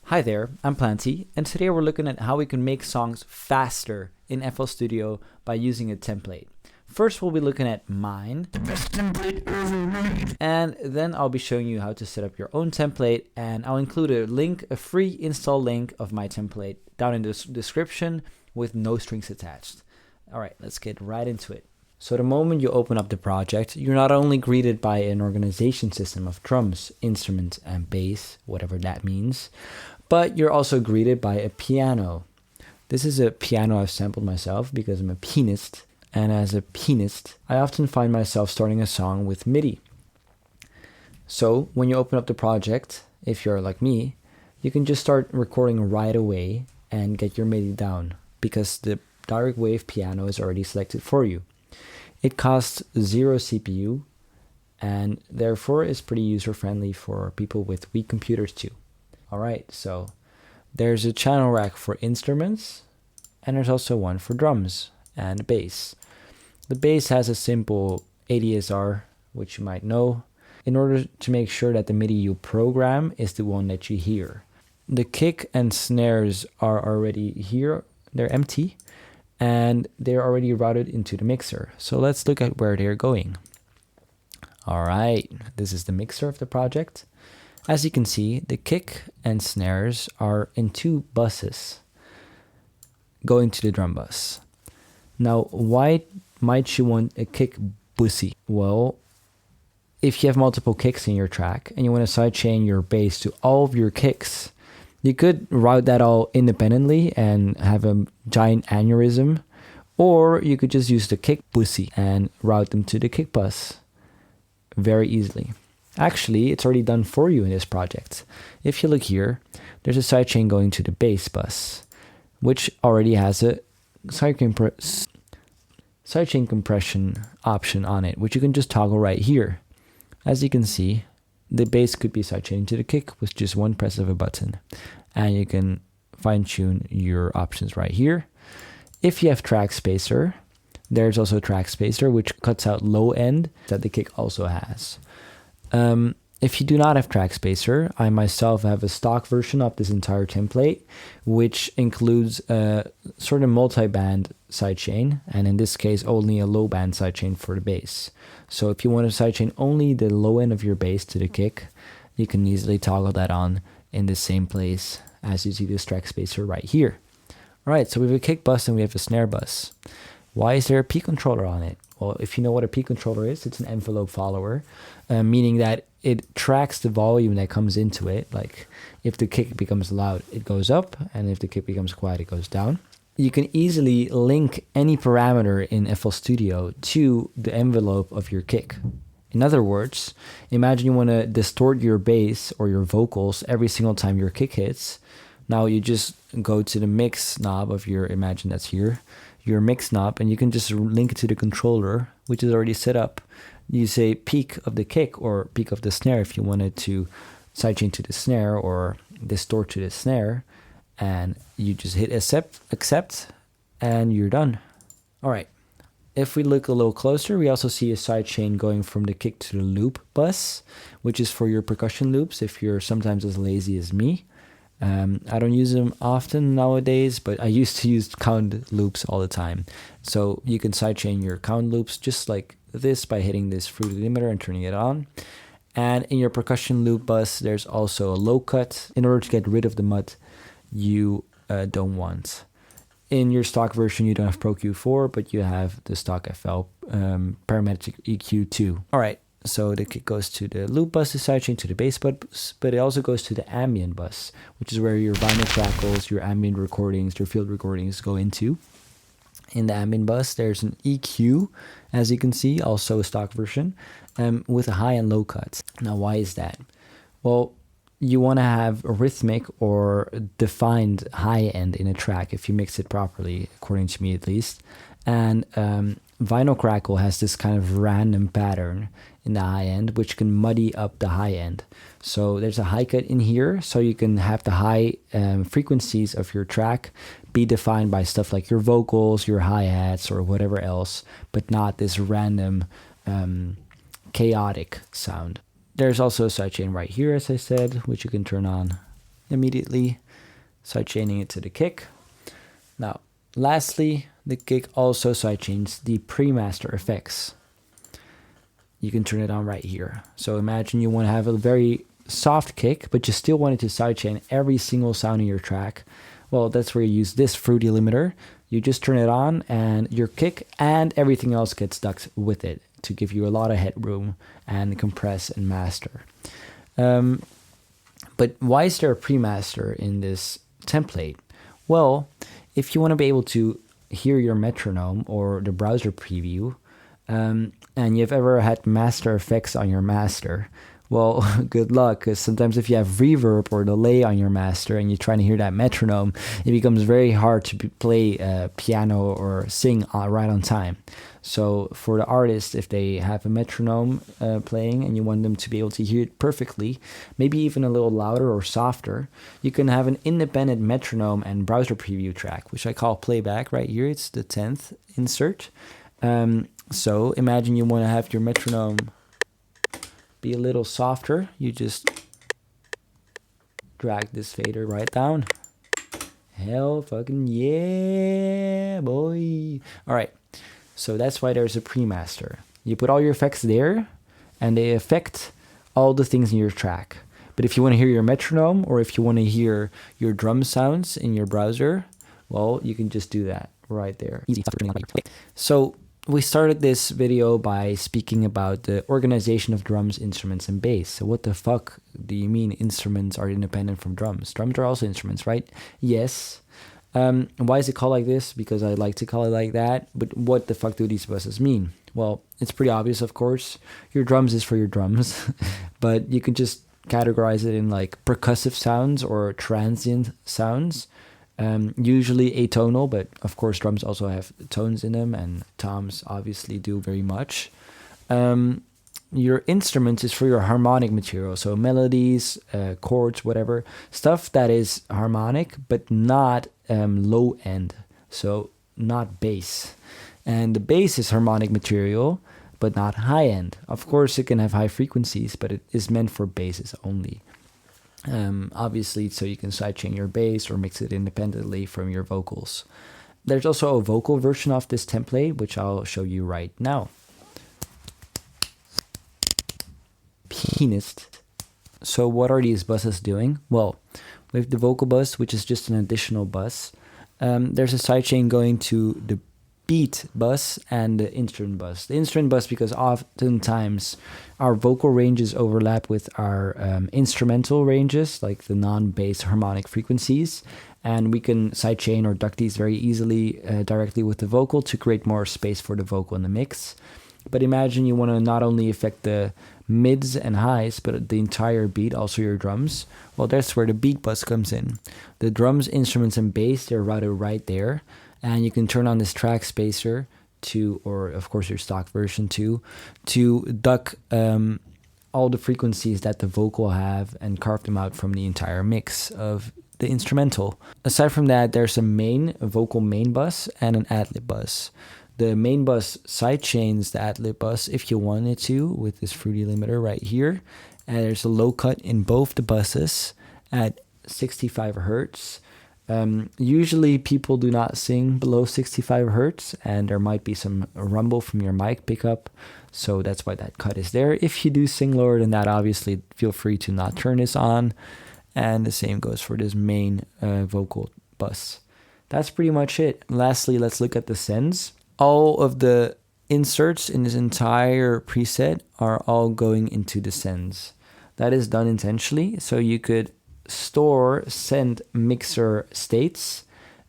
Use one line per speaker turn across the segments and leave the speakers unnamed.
Hi there, I'm Planti, and today we're looking at how we can make songs faster in FL Studio by using a template. First, we'll be looking at mine, the best template ever made, and then I'll be showing you how to set up your own template, and I'll include a free install link of my template down in the description with no strings attached. Alright, let's get right into it. So the moment you open up the project, you're not only greeted by an organization system of drums, instruments, and bass, whatever that means, but you're also greeted by a piano. This is a piano I've sampled myself because I'm a pianist, and as a pianist, I often find myself starting a song with MIDI. So when you open up the project, if you're like me, you can just start recording right away and get your MIDI down because the direct wave piano is already selected for you. It costs 0 CPU and therefore is pretty user-friendly for people with weak computers too. Alright, so there's a channel rack for instruments and there's also one for drums and bass. The bass has a simple ADSR, which you might know, in order to make sure that the MIDI you program is the one that you hear. The kick and snares are already here, they're empty, and they're already routed into the mixer. So let's look at where they're going. Alright, this is the mixer of the project. As you can see, the kick and snares are in 2 buses going to the drum bus. Now, why might you want a kick bussy? Well, if you have multiple kicks in your track and you want to sidechain your bass to all of your kicks, you could route that all independently and have a giant aneurysm, or you could just use the kick bussy and route them to the kick bus very easily. Actually, it's already done for you in this project. If you look here, there's a sidechain going to the bass bus, which already has a sidechain compression option on it, which you can just toggle right here. As you can see, the bass could be sidechained to the kick with just one press of a button, and you can fine-tune your options right here. If you have track spacer, there's also track spacer, which cuts out low end that the kick also has. If you do not have track spacer, I myself have a stock version of this entire template, which includes a sort of multi-band sidechain, and in this case only a low band sidechain for the bass. So if you want to sidechain only the low end of your bass to the kick, you can easily toggle that on in the same place as you see this track spacer right here. Alright, so we have a kick bus and we have a snare bus. Why is there a P controller on it? Well, if you know what a P controller is, it's an envelope follower, meaning that it tracks the volume that comes into it. Like if the kick becomes loud, it goes up, and if the kick becomes quiet, it goes down. You can easily link any parameter in FL Studio to the envelope of your kick. In other words, imagine you want to distort your bass or your vocals every single time your kick hits. Now you just go to the mix knob of your, imagine that's here, your mix knob, and you can just link it to the controller, which is already set up. You say peak of the kick or peak of the snare if you wanted to sidechain to the snare or distort to the snare, and you just hit accept, and you're done. All right. If we look a little closer, we also see a sidechain going from the kick to the loop bus, which is for your percussion loops if you're sometimes as lazy as me. I don't use them often nowadays, but I used to use count loops all the time. So you can sidechain your count loops just like this by hitting this fruit limiter and turning it on. And in your percussion loop bus, there's also a low cut in order to get rid of the mud you don't want. In your stock version, you don't have Pro Q4, but you have the stock FL parametric EQ2. All right. So the kick goes to the loop bus, the sidechain to the bass bus, but it also goes to the ambient bus, which is where your vinyl crackles, your ambient recordings, your field recordings go into. In the ambient bus, there's an EQ, as you can see, also a stock version, with a high and low cut. Now, why is that? Well, you want to have a rhythmic or defined high end in a track if you mix it properly, according to me at least. And vinyl crackle has this kind of random pattern in the high end, which can muddy up the high end. So there's a high cut in here, so you can have the high frequencies of your track be defined by stuff like your vocals, your hi-hats, or whatever else, but not this random chaotic sound. There's also a sidechain right here, as I said, which you can turn on immediately sidechaining it to the kick. Now, lastly, the kick also sidechains the pre-master effects. You can turn it on right here. So imagine you want to have a very soft kick, but you still wanted to sidechain every single sound in your track. Well, that's where you use this fruity limiter. You just turn it on and your kick and everything else gets ducked with it to give you a lot of headroom and compress and master. But why is there a pre-master in this template? Well, if you want to be able to hear your metronome or the browser preview, and you've ever had master effects on your master, well, good luck, because sometimes if you have reverb or delay on your master and you're trying to hear that metronome, it becomes very hard to play piano or sing right on time. So for the artist, if they have a metronome playing and you want them to be able to hear it perfectly, maybe even a little louder or softer, you can have an independent metronome and browser preview track, which I call playback right here. It's the 10th insert. So imagine you want to have your metronome be a little softer. You just drag this fader right down. Hell fucking yeah, boy. All right. So that's why there's a pre-master. You put all your effects there and they affect all the things in your track. But if you want to hear your metronome or if you want to hear your drum sounds in your browser, well, you can just do that right there. Easy. So we started this video by speaking about the organization of drums, instruments, and bass. So what the fuck do you mean instruments are independent from drums? Drums are also instruments, right? Yes. Why is it called like this? Because I like to call it like that. But what the fuck do these buses mean? Well, it's pretty obvious, of course. Your drums is for your drums. But you can just categorize it in like percussive sounds or transient sounds. Usually atonal, but of course drums also have tones in them, and toms obviously do very much. Your instrument is for your harmonic material, so melodies, chords, whatever, stuff that is harmonic but not low end, so not bass. And the bass is harmonic material but not high end. Of course it can have high frequencies, but it is meant for basses only. Obviously, so you can sidechain your bass or mix it independently from your vocals. There's also a vocal version of this template, which I'll show you right now. Pianist. So what are these buses doing? Well, we have the vocal bus, which is just an additional bus. There's a sidechain going to the beat bus and the instrument bus. The instrument bus, because oftentimes our vocal ranges overlap with our instrumental ranges, like the non-bass harmonic frequencies, and we can sidechain or duck these very easily directly with the vocal to create more space for the vocal in the mix. But imagine you want to not only affect the mids and highs, but the entire beat, also your drums. Well, that's where the beat bus comes in. The drums, instruments, and bass, they're routed right there. And you can turn on this track spacer to, or of course your stock version to duck all the frequencies that the vocal have and carve them out from the entire mix of the instrumental. Aside from that, there's a vocal main bus and an ad-lib bus. The main bus sidechains the ad-lib bus if you wanted to with this fruity limiter right here. And there's a low cut in both the buses at 65 hertz. Usually people do not sing below 65 hertz, and there might be some rumble from your mic pickup, so that's why that cut is there. If you do sing lower than that, obviously feel free to not turn this on, and the same goes for this main vocal bus. That's pretty much it. Lastly, let's look at the sends. All of the inserts in this entire preset are all going into the sends. That is done intentionally, so you could store send mixer states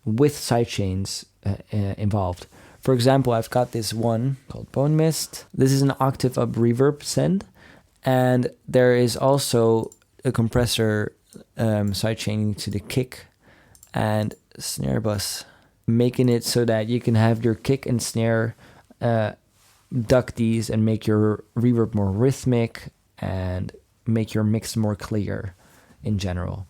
with sidechains involved. For example, I've got this one called Bone Mist. This is an octave up reverb send, and there is also a compressor sidechaining to the kick and snare bus, making it so that you can have your kick and snare duck these and make your reverb more rhythmic and make your mix more clear. In general,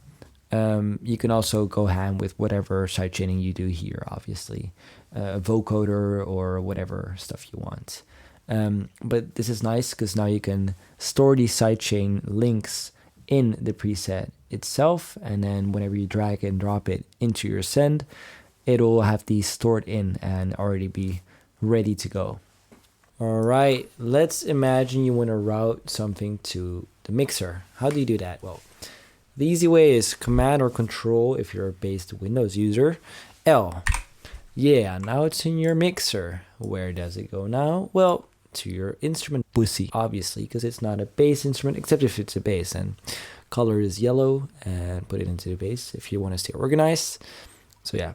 you can also go ham with whatever sidechaining you do here, obviously, a vocoder or whatever stuff you want. But this is nice because now you can store these sidechain links in the preset itself, and then whenever you drag and drop it into your send, it'll have these stored in and already be ready to go. All right, let's imagine you want to route something to the mixer. How do you do that? Well, the easy way is Command or Control if you're a based Windows user. L. Yeah, now it's in your mixer. Where does it go now? Well, to your instrument bussy, obviously, because it's not a bass instrument, except if it's a bass. And color is yellow, and put it into the bass if you want to stay organized. So yeah,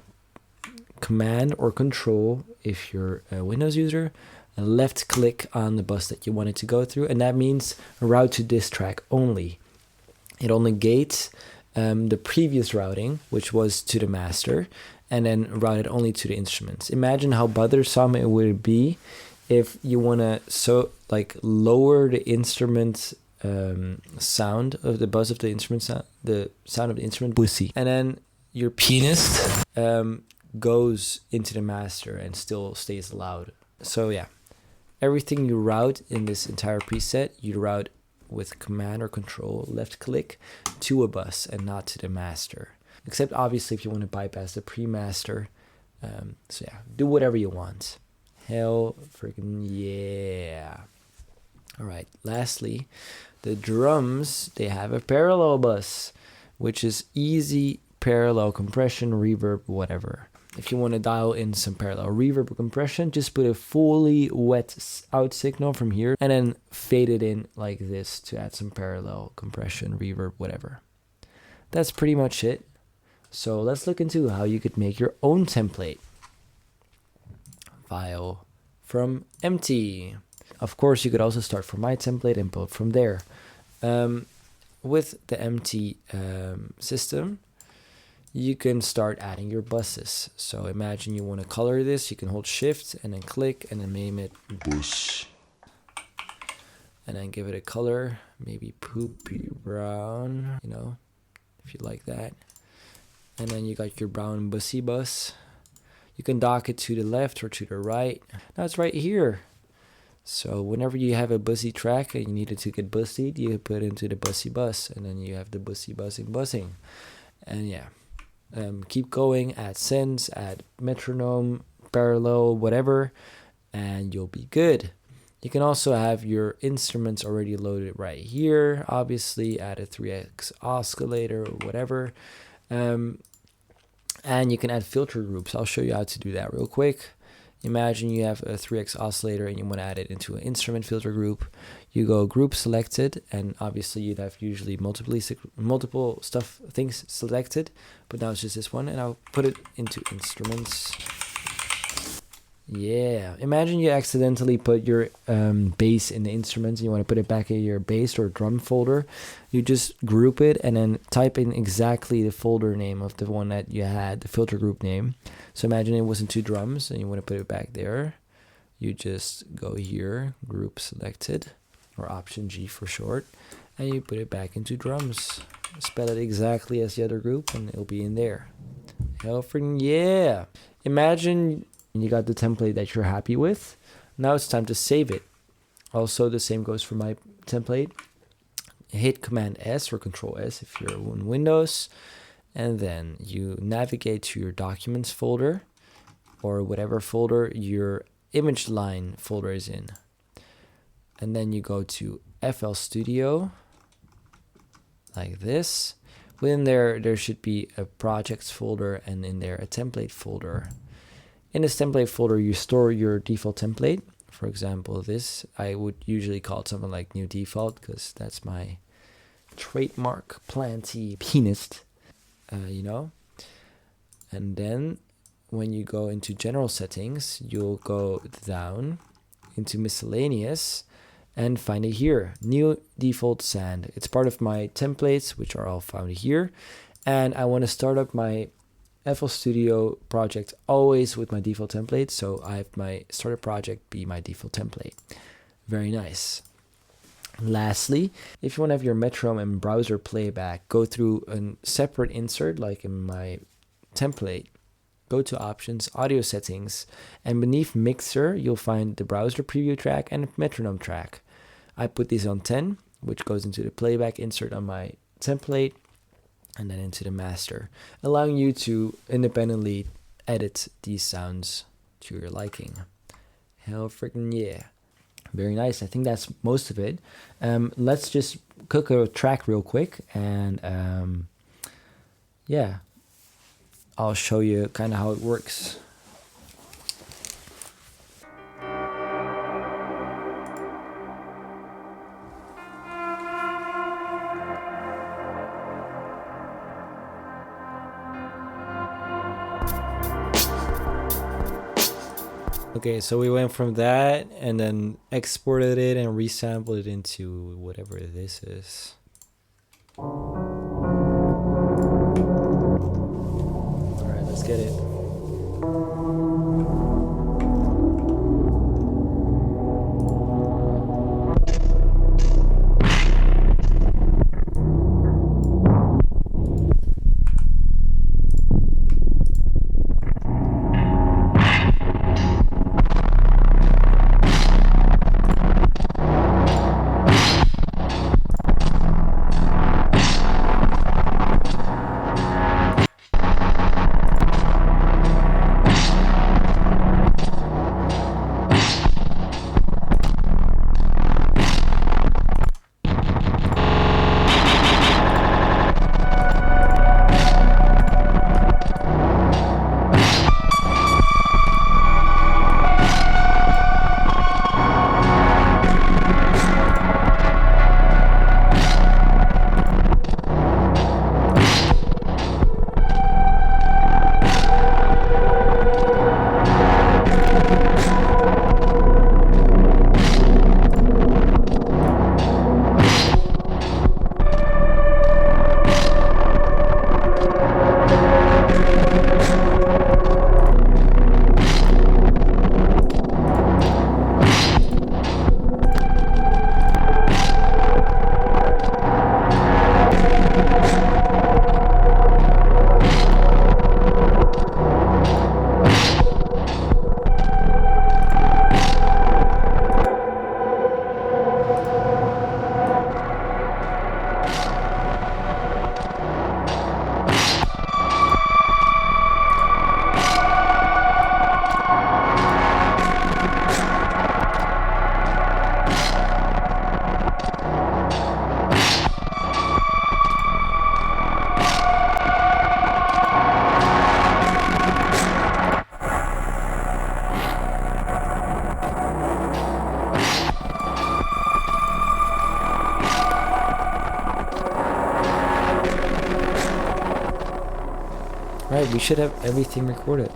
Command or Control if you're a Windows user. Left click on the bus that you want it to go through, and that means route to this track only. It only gates the previous routing, which was to the master, and then route it only to the instruments. Imagine how bothersome it would be if you want to lower the instrument sound of the buzz of the instrument sound, the sound of the instrument bussy, and then your pianist goes into the master and still stays loud. So yeah, everything you route in this entire preset, you route with Command or Control, left click to a bus and not to the master. Except obviously if you want to bypass the pre-master. So yeah, do whatever you want. Hell freaking yeah. All right, lastly, the drums, they have a parallel bus, which is easy parallel compression, reverb, whatever. If you want to dial in some parallel reverb or compression, just put a fully wet out signal from here and then fade it in like this to add some parallel compression, reverb, whatever. That's pretty much it. So let's look into how you could make your own template. File from empty. Of course, you could also start from my template and build from there. With the empty system, you can start adding your buses. So imagine you want to color this. You can hold shift and then click and then name it bus. And then give it a color, maybe poopy brown, if you like that. And then you got your brown bussy bus. You can dock it to the left or to the right. Now it's right here. So whenever you have a bussy track and you need it to get bussied, you put into the bussy bus, and then you have the bussy bussing. And yeah. Keep going, add sends, add metronome, parallel, whatever, and you'll be good. You can also have your instruments already loaded right here. Obviously, add a 3x oscillator or whatever. And you can add filter groups. I'll show you how to do that real quick. Imagine you have a 3x oscillator and you want to add it into an instrument filter group. You go group selected, and obviously you'd have usually multiple things selected, but now it's just this one, and I'll put it into instruments. Yeah, imagine you accidentally put your bass in the instruments and you want to put it back in your bass or drum folder. You just group it and then type in exactly the folder name of the one that you had, the filter group name. So imagine it was in two drums and you want to put it back there. You just go here, group selected, or option G for short, and you put it back into drums. Spell it exactly as the other group and it'll be in there. Hell freaking yeah. Imagine you got the template that you're happy with. Now it's time to save it. Also, the same goes for my template. Hit Command S or Control S if you're in Windows, and then you navigate to your Documents folder or whatever folder your image line folder is in. And then you go to FL Studio like this. Within there should be a projects folder, and in there a template folder. In this template folder, you store your default template. For example, this, I would usually call it something like new default because that's my trademark Planti pianist, And then when you go into general settings, you'll go down into miscellaneous and find it here, new default sand. It's part of my templates, which are all found here. And I want to start up my FL Studio project always with my default template, so I have my starter project be my default template. Very nice. Lastly, if you want to have your metronome and browser playback go through a separate insert like in my template, go to Options, Audio Settings, and beneath Mixer you'll find the browser preview track and metronome track. I put these on 10, which goes into the playback insert on my template. and then into the master, allowing you to independently edit these sounds to your liking. Hell freaking yeah. Very nice. I think that's most of it. Let's just cook a track real quick, and yeah, I'll show you kind of how it works. Okay, so we went from that and then exported it and resampled it into whatever this is. Alright, let's get it. Right, we should have everything recorded.